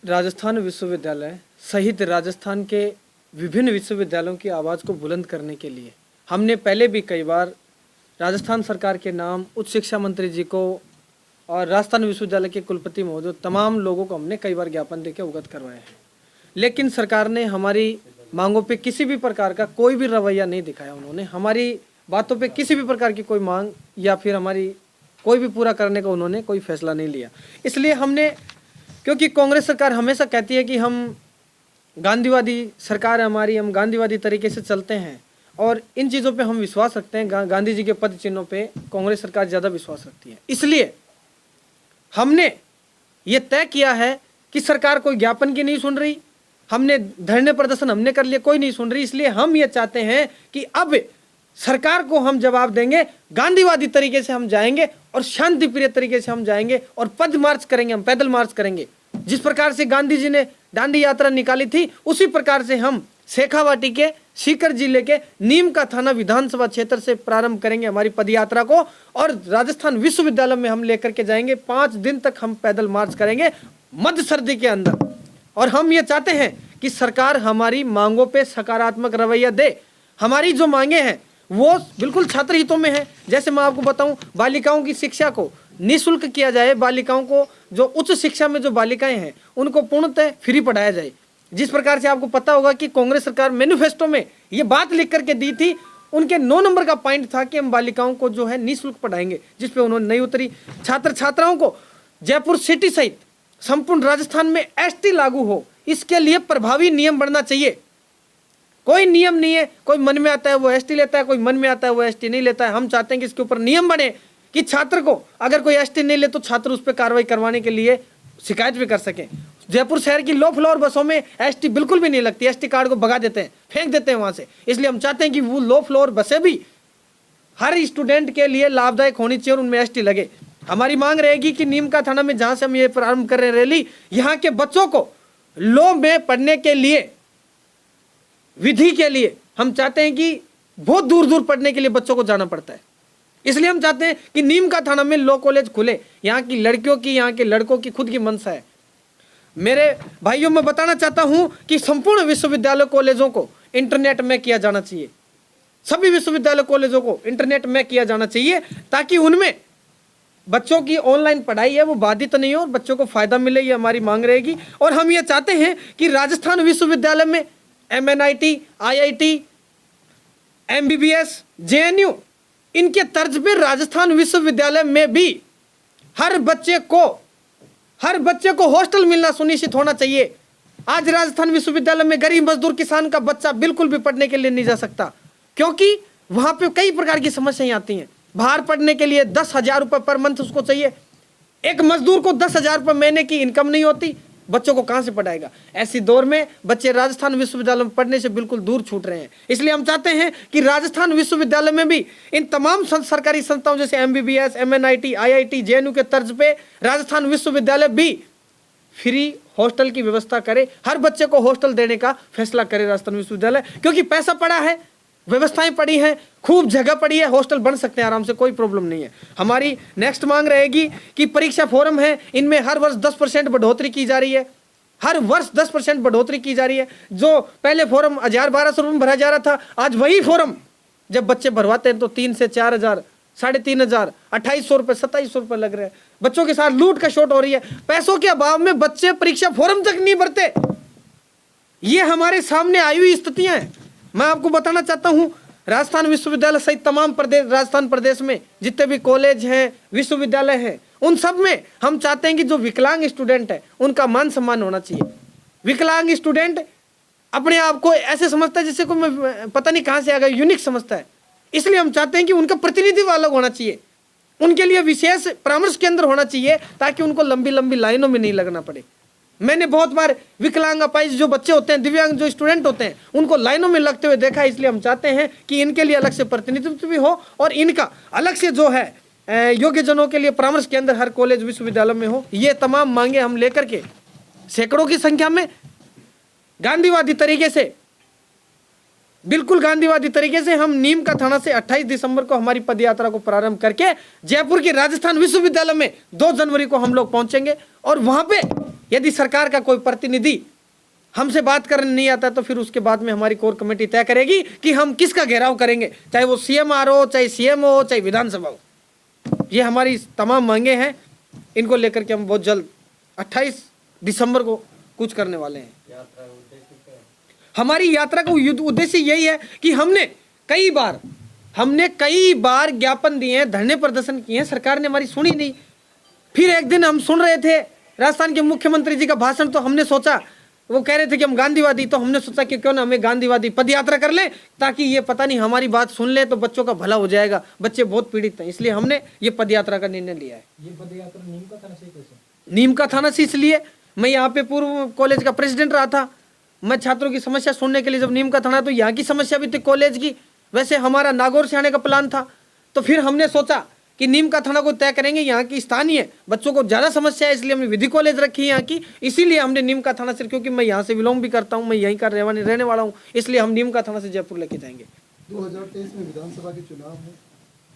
राजस्थान विश्वविद्यालय सहित राजस्थान के विभिन्न विश्वविद्यालयों की आवाज़ को बुलंद करने के लिए हमने पहले भी कई बार राजस्थान सरकार के नाम उच्च शिक्षा मंत्री जी को और राजस्थान विश्वविद्यालय के कुलपति महोदय तमाम लोगों को हमने कई बार ज्ञापन देकर अवगत करवाए हैं, लेकिन सरकार ने हमारी मांगों पे किसी भी प्रकार का कोई भी रवैया नहीं दिखाया। उन्होंने हमारी बातों पे किसी भी प्रकार की कोई मांग या फिर हमारी कोई भी पूरा करने का उन्होंने कोई फैसला नहीं लिया। इसलिए हमने, क्योंकि कांग्रेस सरकार हमेशा कहती है कि हम गांधीवादी सरकार है हमारी, हम गांधीवादी तरीके से चलते हैं और इन चीज़ों पे हम विश्वास रखते हैं। गांधी जी के पद चिन्हों पे कांग्रेस सरकार ज़्यादा विश्वास रखती है। इसलिए हमने ये तय किया है कि सरकार कोई ज्ञापन की नहीं सुन रही, हमने धरने प्रदर्शन हमने कर लिया, कोई नहीं सुन रही। इसलिए हम ये चाहते हैं कि अब सरकार को हम जवाब देंगे, गांधीवादी तरीके से हम जाएंगे और शांति प्रिय तरीके से हम जाएंगे और पद मार्च करेंगे, हम पैदल मार्च करेंगे। जिस प्रकार से गांधी जी ने दांडी यात्रा निकाली थी उसी प्रकार से हम शेखावाटी के सीकर जिले के नीम का थाना विधानसभा क्षेत्र से प्रारंभ करेंगे हमारी पद यात्रा को और राजस्थान विश्वविद्यालय में हम लेकर के जाएंगे। 5 दिन तक हम पैदल मार्च करेंगे मध्य सर्दी के अंदर। और हम ये चाहते हैं कि सरकार हमारी मांगों पे सकारात्मक रवैया दे। हमारी जो मांगे हैं वो बिल्कुल छात्र हितों में है। जैसे मैं आपको बताऊं, बालिकाओं की शिक्षा को निःशुल्क किया जाए, बालिकाओं को जो उच्च शिक्षा में जो बालिकाएं हैं उनको पूर्णतः फ्री पढ़ाया जाए। जिस प्रकार से आपको पता होगा कि कांग्रेस सरकार मैनिफेस्टो में ये बात लिख करके दी थी, उनके 9 नंबर का पॉइंट था कि हम बालिकाओं को जो है निःशुल्क पढ़ाएंगे, जिस पे उन्होंने नहीं उतरी। छात्र छात्राओं को जयपुर सिटी सहित संपूर्ण राजस्थान में एसटी लागू हो, इसके लिए प्रभावी नियम बनना चाहिए। कोई नियम नहीं है, कोई मन में आता है वो एसटी लेता है, कोई मन में आता है वो एसटी नहीं लेता है। हम चाहते हैं कि इसके ऊपर नियम बने कि छात्र को अगर कोई एसटी नहीं ले तो छात्र उस पर कार्रवाई करवाने के लिए शिकायत भी कर सके। जयपुर शहर की लो फ्लोर बसों में एसटी बिल्कुल भी नहीं लगती, एसटी कार्ड को भगा देते हैं, फेंक देते हैं वहां से। इसलिए हम चाहते हैं कि वो लो फ्लोर बसें भी हर स्टूडेंट के लिए लाभदायक होनी चाहिए और उनमें एसटी लगे। हमारी मांग रहेगी कि नीम का थाना में जहां से हम ये प्रारंभ कर रहे हैं रैली, यहाँ के बच्चों को लॉ में पढ़ने के लिए, विधि के लिए हम चाहते हैं कि बहुत दूर दूर पढ़ने के लिए बच्चों को जाना पड़ता है। इसलिए हम चाहते हैं कि नीम का थाना में लॉ कॉलेज खुले। यहाँ की लड़कियों की, यहाँ के लड़कों की खुद की मंशा है। मेरे भाइयों, मैं बताना चाहता हूं कि संपूर्ण विश्वविद्यालय कॉलेजों को इंटरनेट में किया जाना चाहिए। सभी विश्वविद्यालय कॉलेजों को इंटरनेट में किया जाना चाहिए ताकि उनमें बच्चों की ऑनलाइन पढ़ाई है वो बाधित नहीं हो और बच्चों को फायदा मिले। ये हमारी मांग रहेगी। और हम ये चाहते हैं कि राजस्थान विश्वविद्यालय में MNIT, IIT, MBBS, JNU इनके तर्ज पे राजस्थान विश्वविद्यालय में भी हर बच्चे को हॉस्टल मिलना सुनिश्चित होना चाहिए। आज राजस्थान विश्वविद्यालय में गरीब मजदूर किसान का बच्चा बिल्कुल भी पढ़ने के लिए नहीं जा सकता, क्योंकि वहां पे कई प्रकार की समस्याएं आती हैं। बाहर पढ़ने के लिए 10,000 रुपये पर मंथ उसको चाहिए। एक मजदूर को 10,000 रुपये महीने की इनकम नहीं होती, बच्चों को कहां से पढ़ाएगा। ऐसी दौर में बच्चे राजस्थान विश्वविद्यालय में पढ़ने से बिल्कुल दूर छूट रहे हैं। इसलिए हम चाहते हैं कि राजस्थान विश्वविद्यालय में भी इन तमाम सरकारी संस्थाओं जैसे MBBS, MNIT, IIT, JNU के तर्ज पे राजस्थान विश्वविद्यालय भी फ्री हॉस्टल की व्यवस्था करे, हर बच्चे को हॉस्टल देने का फैसला करे राजस्थान विश्वविद्यालय। क्योंकि पैसा पड़ा है, व्यवस्थाएं पड़ी हैं, खूब जगह पड़ी है, हॉस्टल बन सकते हैं आराम से, कोई प्रॉब्लम नहीं है। हमारी नेक्स्ट मांग रहेगी कि परीक्षा फॉर्म है, इनमें हर वर्ष 10% बढ़ोतरी की जा रही है। हर वर्ष 10% बढ़ोतरी की जा रही है। जो पहले फॉर्म 1,000-1,200 रुपये में भरा जा रहा था, आज वही फॉर्म जब बच्चे भरवाते हैं तो 3 से 4,000, 3,500, 2,800 रुपये, 2,700 रुपये लग रहे हैं। बच्चों के साथ लूट का शॉट हो रही है। पैसों के अभाव में बच्चे परीक्षा फॉर्म तक नहीं भरते। ये हमारे सामने आई हुई स्थितियां हैं। मैं आपको बताना चाहता हूं, राजस्थान विश्वविद्यालय सहित तमाम प्रदेश, राजस्थान प्रदेश में जितने भी कॉलेज हैं, विश्वविद्यालय हैं, उन सब में हम चाहते हैं कि जो विकलांग स्टूडेंट है उनका मान सम्मान होना चाहिए। विकलांग स्टूडेंट अपने आप को ऐसे समझता है जैसे कोई पता नहीं कहां से आ गया, यूनिक समझता है। इसलिए हम चाहते हैं कि उनका प्रतिनिधित्व अलग होना चाहिए, उनके लिए विशेष परामर्श केंद्र होना चाहिए ताकि उनको लंबी लंबी लाइनों में नहीं लगना पड़े। मैंने बहुत बार विकलांग, अपाहिज जो बच्चे होते हैं, दिव्यांग जो स्टूडेंट होते हैं, उनको लाइनों में लगते हुए देखा है। इसलिए हम चाहते हैं कि इनके लिए अलग से प्रतिनिधित्व भी हो और इनका अलग से जो है योग्य जनों के लिए परामर्श केंद्र हर कॉलेज विश्वविद्यालय में हो। ये तमाम मांगे हम लेकर के सैकड़ों की संख्या में गांधीवादी तरीके से, बिल्कुल गांधीवादी तरीके से हम नीम का थाना से 28 दिसंबर को हमारी पदयात्रा को प्रारंभ करके जयपुर के राजस्थान विश्वविद्यालय में 2 जनवरी को हम लोग पहुंचेंगे और वहां पे यदि सरकार का कोई प्रतिनिधि हमसे बात करने नहीं आता तो फिर उसके बाद में हमारी कोर कमेटी तय करेगी कि हम किसका घेराव करेंगे, चाहे वो CMR हो, चाहे CM हो, चाहे विधानसभा हो। ये हमारी तमाम मांगे हैं, इनको लेकर के हम बहुत जल्द 28 दिसंबर को कुछ करने वाले हैं। हमारी यात्रा का उद्देश्य यही है कि हमने कई बार ज्ञापन दिए हैं, धरने प्रदर्शन किए हैं, सरकार ने हमारी सुनी नहीं। फिर एक दिन हम सुन रहे थे राजस्थान के मुख्यमंत्री जी का भाषण, तो हमने सोचा, वो कह रहे थे कि हम गांधीवादी, तो हमने सोचा कि क्यों ना हमें गांधीवादी पद यात्रा कर ले, ताकि ये पता नहीं हमारी बात सुन ले तो बच्चों का भला हो जाएगा, बच्चे बहुत पीड़ित हैं, इसलिए हमने ये पद यात्रा का निर्णय लिया है। ये पद यात्रा नीम का थाना से कैसे? नीम का थाना से इसलिए, मैं यहाँ पे पूर्व कॉलेज का प्रेसिडेंट रहा था, मैं छात्रों की समस्या सुनने के लिए जब नीम का थाना, तो यहाँ की समस्या भी थी कॉलेज की। वैसे हमारा नागौर से आने का प्लान था, तो फिर हमने सोचा कि नीम का थाना को तय करेंगे, यहाँ की स्थानीय बच्चों को ज़्यादा समस्या है, इसलिए हमने विधि कॉलेज रखी है यहाँ की, इसीलिए हमने नीम का थाना से, क्योंकि मैं यहाँ से बिलोंग भी करता हूँ, मैं यहीं का रहने वाला हूँ, इसलिए हम नीम का थाना से जयपुर लेके जाएंगे। 2023 में विधानसभा के चुनाव है,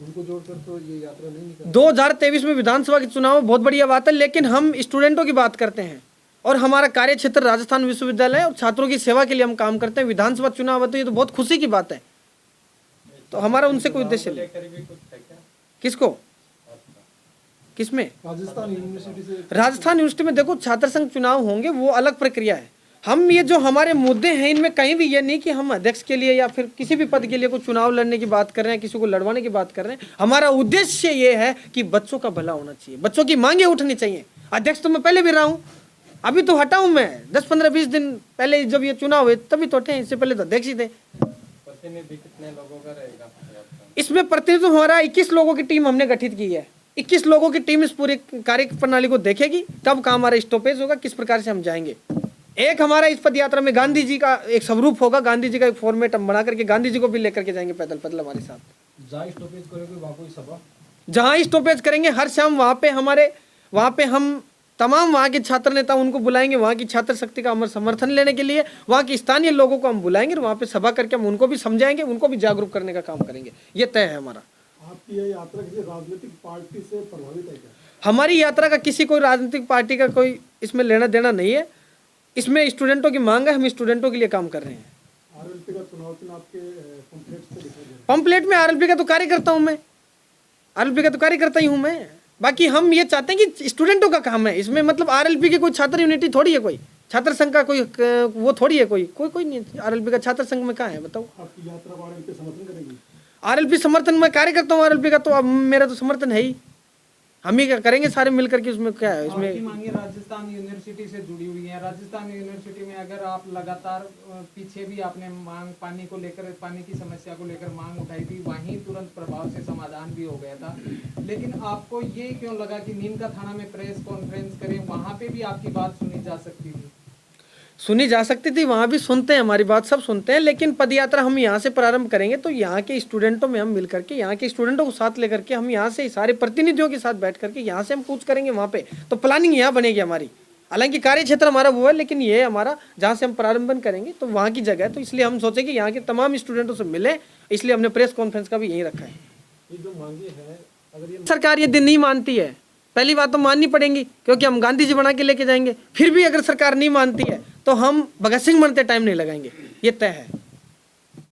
उनको जोड़कर तो ये यात्रा नहीं निकल। 2023 में विधानसभा के चुनाव बहुत बढ़िया बात है, लेकिन हम स्टूडेंटों की बात करते हैं और हमारा कार्य क्षेत्र राजस्थान विश्वविद्यालय और छात्रों की सेवा के लिए हम काम करते हैं। विधानसभा चुनाव है तो ये तो बहुत खुशी की बात है, तो हमारा उनसे कोई उद्देश्य नहीं। किसको? किसमें? राजस्थान यूनिवर्सिटी से। राजस्थान यूनिवर्सिटी में देखो, छात्र संघ चुनाव होंगे, वो अलग प्रक्रिया है। हम ये जो हमारे मुद्दे हैं, इनमें कहीं भी ये नहीं कि हम अध्यक्ष के लिए या फिर किसी भी पद के लिए कोई चुनाव लड़ने की बात कर रहे हैं, किसी को लड़वाने की बात कर रहे हैं। हमारा उद्देश्य ये है कि बच्चों का भला होना चाहिए, बच्चों की मांगे उठनी चाहिए। अध्यक्ष तो मैं पहले भी रहा हूँ, अभी तो हटा हूँ मैं, 10, 15, 20 दिन पहले जब ये चुनाव हुए तभी तो हटे, इससे पहले तो अध्यक्ष ही थे। प्रतिनिधि कितने लोगों का रहेगा? इसमें प्रतिनिधि हमारा 21 लोगों की टीम हमने गठित की है। 21 लोगों की टीम इस पूरी कार्य प्रणाली को देखेगी, कब कहाँ हमारा स्टॉपेज होगा, किस प्रकार से हम जाएंगे। एक हमारा इस पद यात्रा में गांधी जी का एक स्वरूप होगा, गांधी जी का एक फॉर्मेट हम बना करके गांधी जी को भी लेकर के जाएंगे पैदल पैदल हमारे साथ। जहाँ स्टॉपेज करेंगे वहाँ कोई सभा? जहाँ स्टॉपेज करेंगे हर शाम वहाँ पे हम तमाम वहाँ के छात्र नेता उनको बुलाएंगे, वहाँ की छात्र शक्ति का हमारा समर्थन लेने के लिए वहाँ के स्थानीय लोगों को हम बुलाएंगे और वहाँ पे सभा करके हम उनको भी समझाएंगे, उनको भी जागरूक करने का काम करेंगे। ये तय है हमारा। आपकी यह यात्रा किसी राजनीतिक पार्टी से प्रभावित है क्या? हमारी यात्रा का किसी कोई राजनीतिक पार्टी का कोई इसमें लेना देना नहीं है, इसमें स्टूडेंटों की मांग है, हम स्टूडेंटों के लिए काम कर रहे हैं। RLP का चुनाव चिन्ह आपके पंपलेट से दिखाई दे रहा है। पंपलेट में RLP का तो कार्य करता हूँ मैं, RLP का तो कार्य करता ही हूँ मैं। बाकी हम ये चाहते हैं कि स्टूडेंटों का काम है इसमें, मतलब RLP की कोई छात्र यूनिटी थोड़ी है, कोई छात्र संघ का कोई वो थोड़ी है, कोई नहीं है। RLP का छात्र संघ में कहाँ है बताओ? आपकी यात्रा को RLP समर्थन करेगी? RLP समर्थन में कार्य करता हूँ, RLP का तो अब मेरा तो समर्थन है ही, हम ही करेंगे सारे मिलकर के। उसमें क्या है, आपकी इसमें मांगे राजस्थान यूनिवर्सिटी से जुड़ी हुई है। राजस्थान यूनिवर्सिटी में अगर आप लगातार पीछे भी आपने मांग पानी को लेकर, पानी की समस्या को लेकर मांग उठाई थी, वहीं तुरंत प्रभाव से समाधान भी हो गया था, लेकिन आपको ये क्यों लगा कि नीम का थाना में प्रेस कॉन्फ्रेंस करें, वहां पे भी आपकी बात सुनी जा सकती थी? सुनी जा सकती थी, वहाँ भी सुनते हैं, हमारी बात सब सुनते हैं, लेकिन पदयात्रा हम यहाँ से प्रारंभ करेंगे तो यहाँ के स्टूडेंटों में हम मिल करके, यहाँ के स्टूडेंटों को साथ लेकर के हम यहाँ से सारे प्रतिनिधियों के साथ बैठ करके यहाँ से हम कूच करेंगे वहाँ पे, तो प्लानिंग यहाँ बनेगी हमारी। हालांकि कार्य क्षेत्र हमारा वो है, लेकिन ये हमारा जहाँ से हम प्रारंभ करेंगे तो वहाँ की जगह है, तो इसलिए हम सोचे कि यहाँ के तमाम स्टूडेंटों से मिले, इसलिए हमने प्रेस कॉन्फ्रेंस का भी यहीं रखा है। ये जो मांगे हैं, अगर ये सरकार ये दिन नहीं मानती है, पहली बात तो माननी पड़ेगी, क्योंकि हम गांधी जी बना के लेके जाएंगे। फिर भी अगर सरकार नहीं मानती है तो हम भगत सिंह बनते टाइम नहीं लगाएंगे, ये तय है।